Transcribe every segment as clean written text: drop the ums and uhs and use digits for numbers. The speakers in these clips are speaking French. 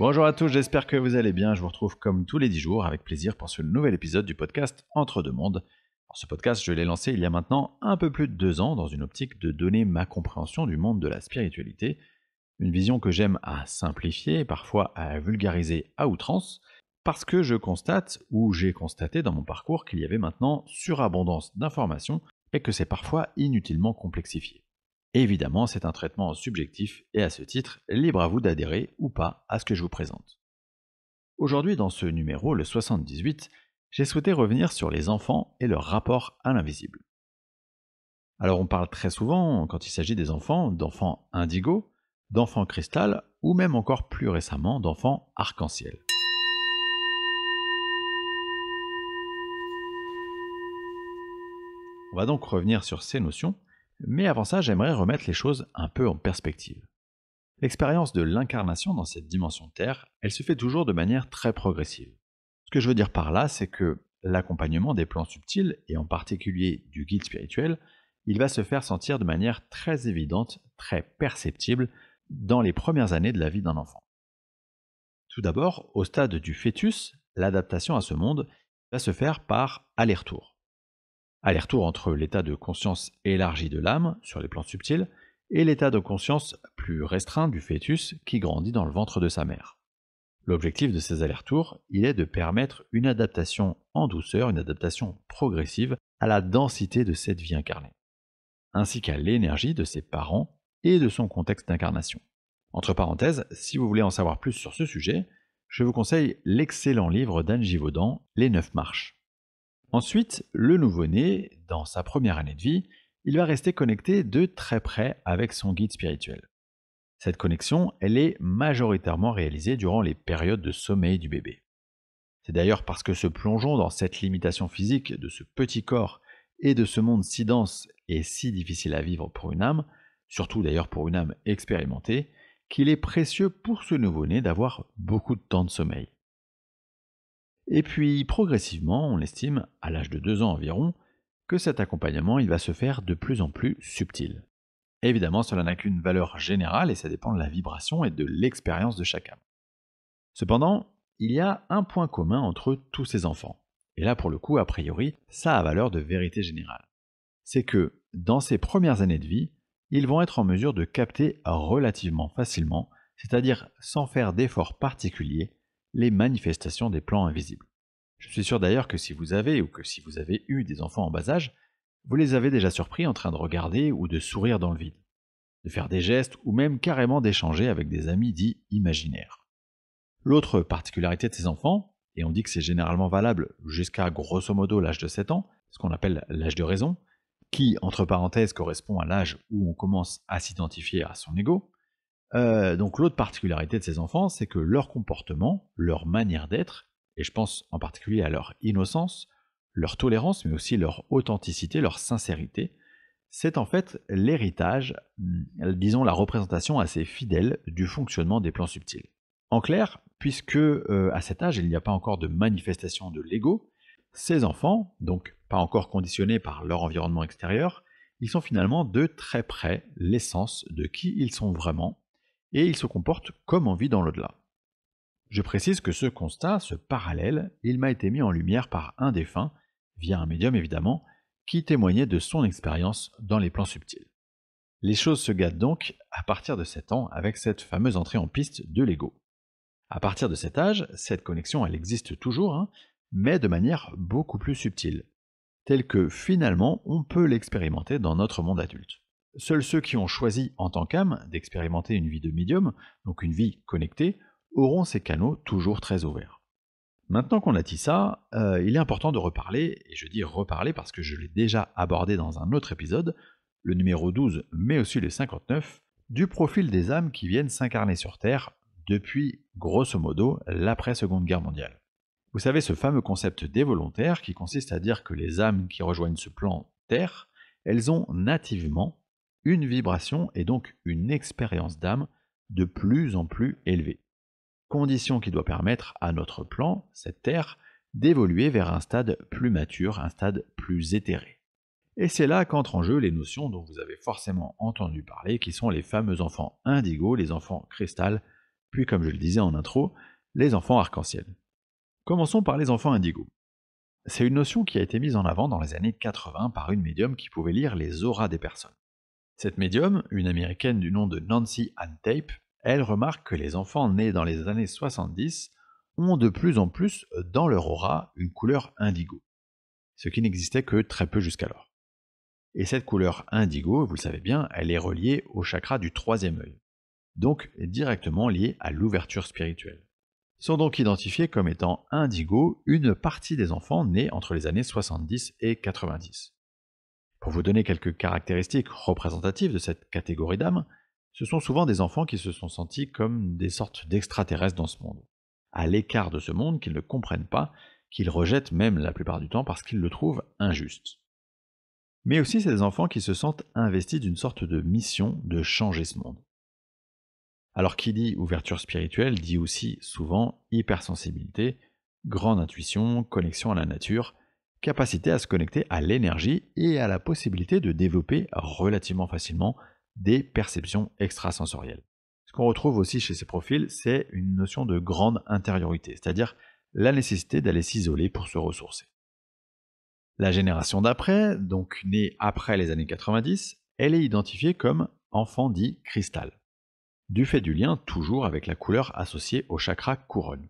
Bonjour à tous, j'espère que vous allez bien. Je vous retrouve comme tous les 10 jours avec plaisir pour ce nouvel épisode du podcast Entre deux mondes. Alors, ce podcast, je l'ai lancé il y a maintenant un peu plus de 2 ans dans une optique de donner ma compréhension du monde de la spiritualité. Une vision que j'aime à simplifier, parfois à vulgariser à outrance, parce que je constate, ou j'ai constaté dans mon parcours, qu'il y avait maintenant surabondance d'informations et que c'est parfois inutilement complexifié. Évidemment, c'est un traitement subjectif et à ce titre, libre à vous d'adhérer ou pas à ce que je vous présente. Aujourd'hui, dans ce numéro, le 78, j'ai souhaité revenir sur les enfants et leur rapport à l'invisible. Alors on parle très souvent, quand il s'agit des enfants, d'enfants indigo, d'enfants cristal, ou même encore plus récemment d'enfants arc-en-ciel. On va donc revenir sur ces notions, mais avant ça, j'aimerais remettre les choses un peu en perspective. L'expérience de l'incarnation dans cette dimension Terre, elle se fait toujours de manière très progressive. Ce que je veux dire par là, c'est que l'accompagnement des plans subtils, et en particulier du guide spirituel, il va se faire sentir de manière très évidente, très perceptible, dans les premières années de la vie d'un enfant. Tout d'abord, au stade du fœtus, l'adaptation à ce monde va se faire par aller-retour. Aller-retour entre l'état de conscience élargi de l'âme, sur les plans subtils, et l'état de conscience plus restreint du fœtus qui grandit dans le ventre de sa mère. L'objectif de ces allers-retours, il est de permettre une adaptation en douceur, une adaptation progressive à la densité de cette vie incarnée, ainsi qu'à l'énergie de ses parents et de son contexte d'incarnation. Entre parenthèses, si vous voulez en savoir plus sur ce sujet, je vous conseille l'excellent livre d'Anne Givaudan, Les 9 marches. Ensuite, le nouveau-né, dans sa première année de vie, il va rester connecté de très près avec son guide spirituel. Cette connexion, elle est majoritairement réalisée durant les périodes de sommeil du bébé. C'est d'ailleurs parce que se plongeons dans cette limitation physique de ce petit corps et de ce monde si dense et si difficile à vivre pour une âme, surtout d'ailleurs pour une âme expérimentée, qu'il est précieux pour ce nouveau-né d'avoir beaucoup de temps de sommeil. Et puis, progressivement, on estime, à l'âge de 2 ans environ, que cet accompagnement il va se faire de plus en plus subtil. Évidemment, cela n'a qu'une valeur générale et ça dépend de la vibration et de l'expérience de chacun. Cependant, il y a un point commun entre tous ces enfants. Et là, pour le coup, a priori, ça a valeur de vérité générale. C'est que, dans ces premières années de vie, ils vont être en mesure de capter relativement facilement, c'est-à-dire sans faire d'efforts particuliers, les manifestations des plans invisibles. Je suis sûr d'ailleurs que si vous avez ou que si vous avez eu des enfants en bas âge, vous les avez déjà surpris en train de regarder ou de sourire dans le vide, de faire des gestes ou même carrément d'échanger avec des amis dits imaginaires. L'autre particularité de ces enfants, et on dit que c'est généralement valable jusqu'à grosso modo l'âge de 7 ans, ce qu'on appelle l'âge de raison, qui, entre parenthèses, correspond à l'âge où on commence à s'identifier à son ego. Donc l'autre particularité de ces enfants, c'est que leur comportement, leur manière d'être, et je pense en particulier à leur innocence, leur tolérance, mais aussi leur authenticité, leur sincérité, c'est en fait l'héritage, disons la représentation assez fidèle du fonctionnement des plans subtils. En clair, puisque à cet âge il n'y a pas encore de manifestation de l'ego, ces enfants, donc pas encore conditionnés par leur environnement extérieur, ils sont finalement de très près l'essence de qui ils sont vraiment, et ils se comportent comme on vit dans l'au-delà. Je précise que ce constat, ce parallèle, il m'a été mis en lumière par un défunt, via un médium évidemment, qui témoignait de son expérience dans les plans subtils. Les choses se gâtent donc à partir de 7 ans avec cette fameuse entrée en piste de l'ego. À partir de cet âge, cette connexion elle existe toujours, mais de manière beaucoup plus subtile, telle que finalement on peut l'expérimenter dans notre monde adulte. Seuls ceux qui ont choisi en tant qu'âme d'expérimenter une vie de médium, donc une vie connectée, auront ces canaux toujours très ouverts. Maintenant qu'on a dit ça, il est important de reparler, et je dis reparler parce que je l'ai déjà abordé dans un autre épisode, le numéro 12, mais aussi le 59, du profil des âmes qui viennent s'incarner sur Terre depuis, grosso modo, l'après-Seconde Guerre mondiale. Vous savez, ce fameux concept des volontaires qui consiste à dire que les âmes qui rejoignent ce plan Terre, elles ont nativement une vibration et donc une expérience d'âme de plus en plus élevée. Condition qui doit permettre à notre plan, cette Terre, d'évoluer vers un stade plus mature, un stade plus éthéré. Et c'est là qu'entrent en jeu les notions dont vous avez forcément entendu parler, qui sont les fameux enfants indigo, les enfants cristal, puis comme je le disais en intro, les enfants arc-en-ciel. Commençons par les enfants indigos. C'est une notion qui a été mise en avant dans les années 80 par une médium qui pouvait lire les auras des personnes. Cette médium, une américaine du nom de Nancy Ann Tape, elle remarque que les enfants nés dans les années 70 ont de plus en plus dans leur aura une couleur indigo, ce qui n'existait que très peu jusqu'alors. Et cette couleur indigo, vous le savez bien, elle est reliée au chakra du troisième œil, donc directement liée à l'ouverture spirituelle. Sont donc identifiés comme étant indigo une partie des enfants nés entre les années 70 et 90. Pour vous donner quelques caractéristiques représentatives de cette catégorie d'âmes, ce sont souvent des enfants qui se sont sentis comme des sortes d'extraterrestres dans ce monde, à l'écart de ce monde qu'ils ne comprennent pas, qu'ils rejettent même la plupart du temps parce qu'ils le trouvent injuste. Mais aussi c'est des enfants qui se sentent investis d'une sorte de mission de changer ce monde. Alors qui dit ouverture spirituelle dit aussi souvent hypersensibilité, grande intuition, connexion à la nature, capacité à se connecter à l'énergie et à la possibilité de développer relativement facilement des perceptions extrasensorielles. Ce qu'on retrouve aussi chez ces profils, c'est une notion de grande intériorité, c'est-à-dire la nécessité d'aller s'isoler pour se ressourcer. La génération d'après, donc née après les années 90, elle est identifiée comme enfant dit cristal, du fait du lien toujours avec la couleur associée au chakra couronne.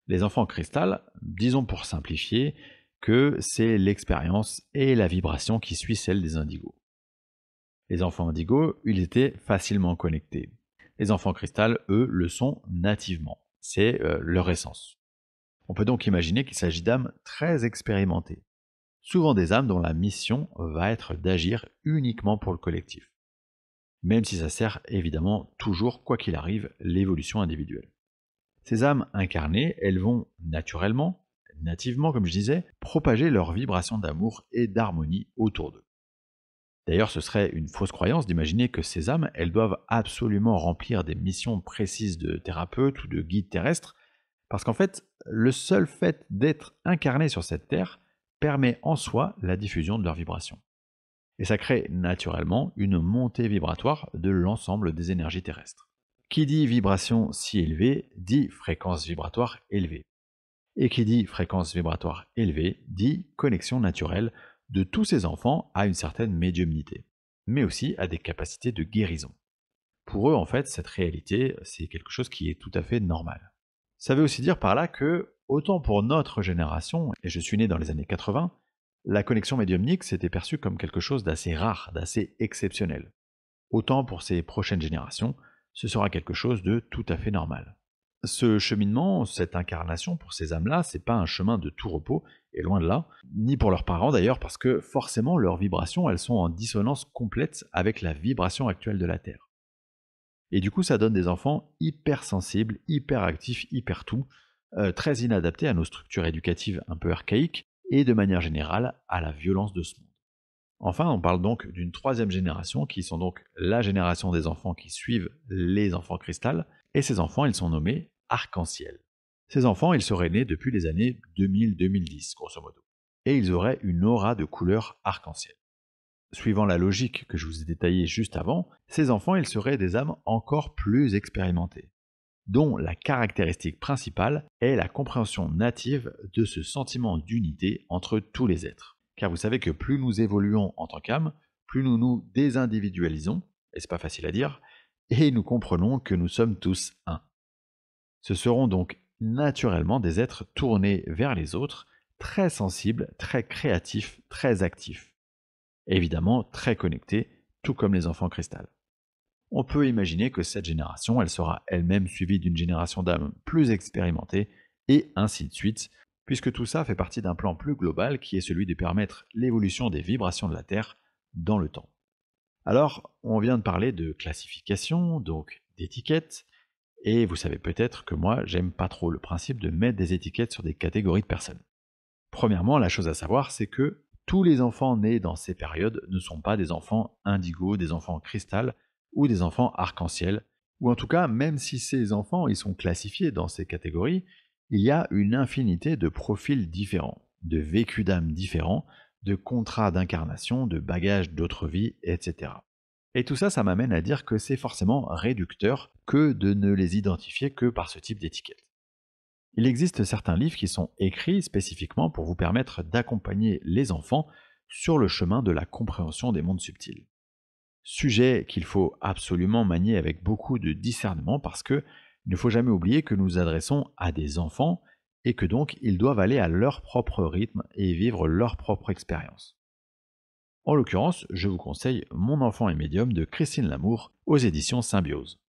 Les enfants cristal, disons pour simplifier, que c'est l'expérience et la vibration qui suit celle des indigos. Les enfants indigos, ils étaient facilement connectés. Les enfants cristal, eux, le sont nativement. C'est leur essence. On peut donc imaginer qu'il s'agit d'âmes très expérimentées. Souvent des âmes dont la mission va être d'agir uniquement pour le collectif. Même si ça sert évidemment toujours, quoi qu'il arrive, l'évolution individuelle. Ces âmes incarnées, elles vont naturellement, nativement comme je disais, propager leur vibration d'amour et d'harmonie autour d'eux. D'ailleurs, ce serait une fausse croyance d'imaginer que ces âmes, elles doivent absolument remplir des missions précises de thérapeute ou de guide terrestre, parce qu'en fait, le seul fait d'être incarné sur cette terre permet en soi la diffusion de leurs vibrations. Et ça crée naturellement une montée vibratoire de l'ensemble des énergies terrestres. Qui dit vibration si élevée dit fréquence vibratoire élevée. Et qui dit fréquence vibratoire élevée dit connexion naturelle de tous ces enfants à une certaine médiumnité, mais aussi à des capacités de guérison. Pour eux, en fait, cette réalité, c'est quelque chose qui est tout à fait normal. Ça veut aussi dire par là que, autant pour notre génération, et je suis né dans les années 80, la connexion médiumnique s'était perçue comme quelque chose d'assez rare, d'assez exceptionnel. Autant pour ces prochaines générations, ce sera quelque chose de tout à fait normal. Ce cheminement, cette incarnation pour ces âmes-là, c'est pas un chemin de tout repos, et loin de là, ni pour leurs parents d'ailleurs, parce que forcément leurs vibrations, elles sont en dissonance complète avec la vibration actuelle de la Terre. Et du coup, ça donne des enfants hyper sensibles, hyper actifs, hyper tout, très inadaptés à nos structures éducatives un peu archaïques, et de manière générale à la violence de ce monde. Enfin, on parle donc d'une troisième génération, qui sont donc la génération des enfants qui suivent les enfants cristal, et ces enfants, ils sont nommés arc-en-ciel. Ces enfants, ils seraient nés depuis les années 2000-2010, grosso modo, et ils auraient une aura de couleur arc-en-ciel. Suivant la logique que je vous ai détaillée juste avant, ces enfants, ils seraient des âmes encore plus expérimentées, dont la caractéristique principale est la compréhension native de ce sentiment d'unité entre tous les êtres. Car vous savez que plus nous évoluons en tant qu'âme, plus nous nous désindividualisons, et c'est pas facile à dire, et nous comprenons que nous sommes tous un. Ce seront donc naturellement des êtres tournés vers les autres, très sensibles, très créatifs, très actifs. Évidemment très connectés, tout comme les enfants cristal. On peut imaginer que cette génération, elle sera elle-même suivie d'une génération d'âmes plus expérimentées, et ainsi de suite, puisque tout ça fait partie d'un plan plus global qui est celui de permettre l'évolution des vibrations de la Terre dans le temps. Alors, on vient de parler de classification, donc d'étiquettes, et vous savez peut-être que moi, j'aime pas trop le principe de mettre des étiquettes sur des catégories de personnes. Premièrement, la chose à savoir, c'est que tous les enfants nés dans ces périodes ne sont pas des enfants indigo, des enfants cristal ou des enfants arc-en-ciel, ou en tout cas, même si ces enfants ils sont classifiés dans ces catégories, il y a une infinité de profils différents, de vécus d'âme différents, de contrats d'incarnation, de bagages d'autres vies, etc. Et tout ça, ça m'amène à dire que c'est forcément réducteur que de ne les identifier que par ce type d'étiquette. Il existe certains livres qui sont écrits spécifiquement pour vous permettre d'accompagner les enfants sur le chemin de la compréhension des mondes subtils. Sujet qu'il faut absolument manier avec beaucoup de discernement parce que il ne faut jamais oublier que nous nous adressons à des enfants et que donc ils doivent aller à leur propre rythme et vivre leur propre expérience. En l'occurrence, je vous conseille Mon enfant est médium de Christine Lamour aux éditions Symbiose.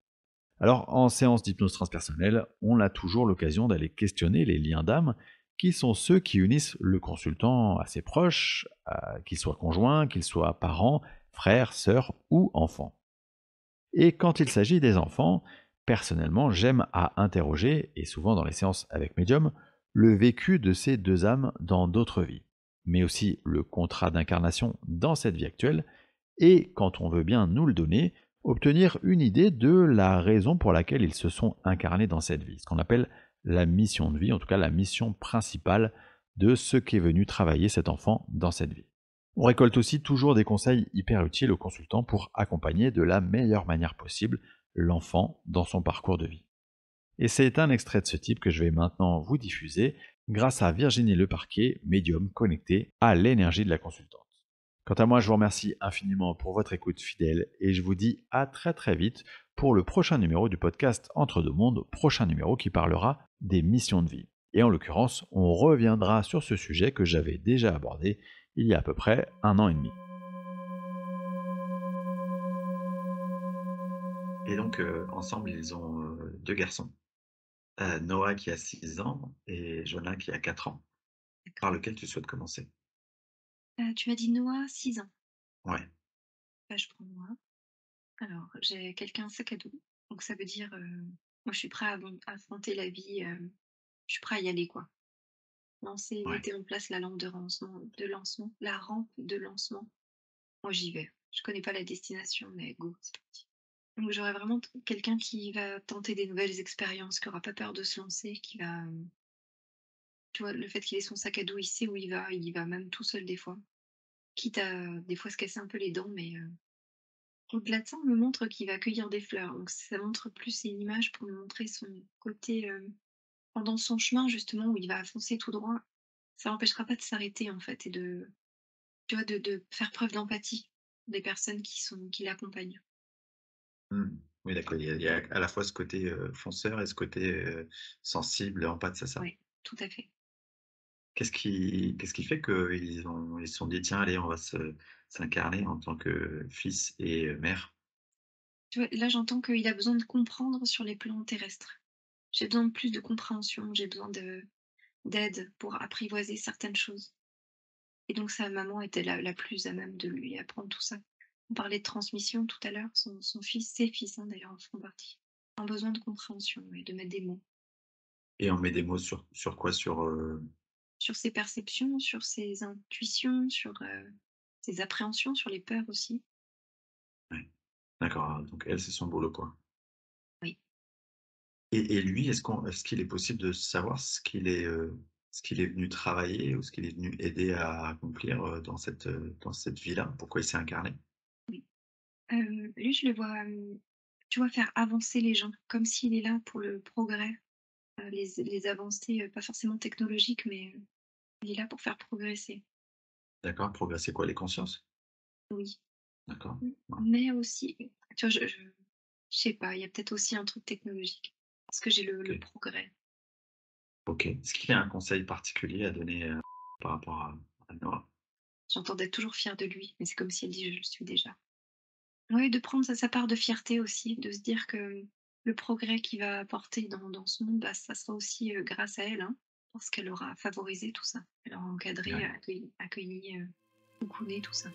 Alors, en séance d'hypnose transpersonnelle, on a toujours l'occasion d'aller questionner les liens d'âme qui sont ceux qui unissent le consultant à ses proches, qu'il soit conjoint, qu'il soit parent, frère, sœur ou enfant. Et quand il s'agit des enfants, personnellement, j'aime à interroger, et souvent dans les séances avec médium, le vécu de ces deux âmes dans d'autres vies, mais aussi le contrat d'incarnation dans cette vie actuelle, et, quand on veut bien nous le donner, obtenir une idée de la raison pour laquelle ils se sont incarnés dans cette vie, ce qu'on appelle la mission de vie, en tout cas la mission principale de ce qu'est venu travailler cet enfant dans cette vie. On récolte aussi toujours des conseils hyper utiles aux consultants pour accompagner de la meilleure manière possible l'enfant dans son parcours de vie. Et c'est un extrait de ce type que je vais maintenant vous diffuser grâce à Virginie Leparquet, médium connecté à l'énergie de la consultante. Quant à moi, je vous remercie infiniment pour votre écoute fidèle et je vous dis à très très vite pour le prochain numéro du podcast Entre deux mondes, prochain numéro qui parlera des missions de vie. Et en l'occurrence, on reviendra sur ce sujet que j'avais déjà abordé il y a à peu près 1 an et demi. Et donc, ensemble, ils ont, 2 garçons, Noah qui a 6 ans et Jonah qui a 4 ans. Par D'accord. lequel tu souhaites commencer? Tu m'as dit Noah, 6 ans. Ouais, Bah, je prends Noah. Alors, j'ai quelqu'un sac à dos, donc ça veut dire, moi je suis prêt à affronter la vie, je suis prêt à y aller quoi. ouais. Mettez en place la lampe de lancement, la rampe de lancement. Moi j'y vais. Je connais pas la destination, mais go, c'est parti. Donc j'aurais vraiment quelqu'un qui va tenter des nouvelles expériences, qui aura pas peur de se lancer, qui va, tu vois, le fait qu'il ait son sac à dos, il y va même tout seul des fois. Quitte à, des fois, se casser un peu les dents, mais au-delà de ça, on me montre qu'il va cueillir des fleurs, donc ça montre plus c'est une image pour me montrer son côté, pendant son chemin justement où il va foncer tout droit, ça l'empêchera pas de s'arrêter en fait et de tu vois, de faire preuve d'empathie des personnes qui l'accompagnent. Mmh. Oui, d'accord, il y a à la fois ce côté, fonceur et ce côté, sensible, empathe, c'est ça? Ouais, tout à fait. Qu'est-ce qui fait qu'ils se sont dit: «Tiens, allez, on va s'incarner en tant que fils et mère»? Tu vois, là, j'entends qu'il a besoin de comprendre sur les plans terrestres. J'ai besoin de plus de compréhension, j'ai besoin de d'aide pour apprivoiser certaines choses et donc sa maman était la plus à même de lui apprendre tout ça. On parlait de transmission tout à l'heure, son fils, ses fils, hein, d'ailleurs, en font partie. Ont besoin de compréhension et de mettre des mots Et on met des mots sur quoi? Sur, sur ses perceptions, sur ses intuitions, sur, ses appréhensions, sur les peurs aussi. ouais, d'accord, donc elle, c'est son boulot, quoi. Oui. Et lui, est-ce qu'il est possible de savoir ce qu'il est venu travailler ou ce qu'il est venu aider à accomplir, dans cette vie-là? Pourquoi il s'est incarné? Oui. Lui, je le vois, tu vois, faire avancer les gens, comme s'il est là pour le progrès, les avancées, pas forcément technologiques, mais, il est là pour faire progresser. D'accord, progresser quoi? Les consciences? Oui. D'accord, ouais, Mais aussi, tu vois, je sais pas, il y a peut-être aussi un truc technologique. Parce que j'ai le OK, progrès. OK. Est-ce qu'il y a un conseil particulier à donner, par rapport à Noah? J'entends d'être toujours fière de lui, mais c'est comme si elle dit: «Je le suis déjà». Oui, de prendre sa part de fierté aussi, de se dire que le progrès qu'il va apporter dans ce monde, bah, ça sera aussi, grâce à elle, hein, parce qu'elle aura favorisé tout ça. Elle aura encadré, Ouais. accueilli, coucouné, tout ça.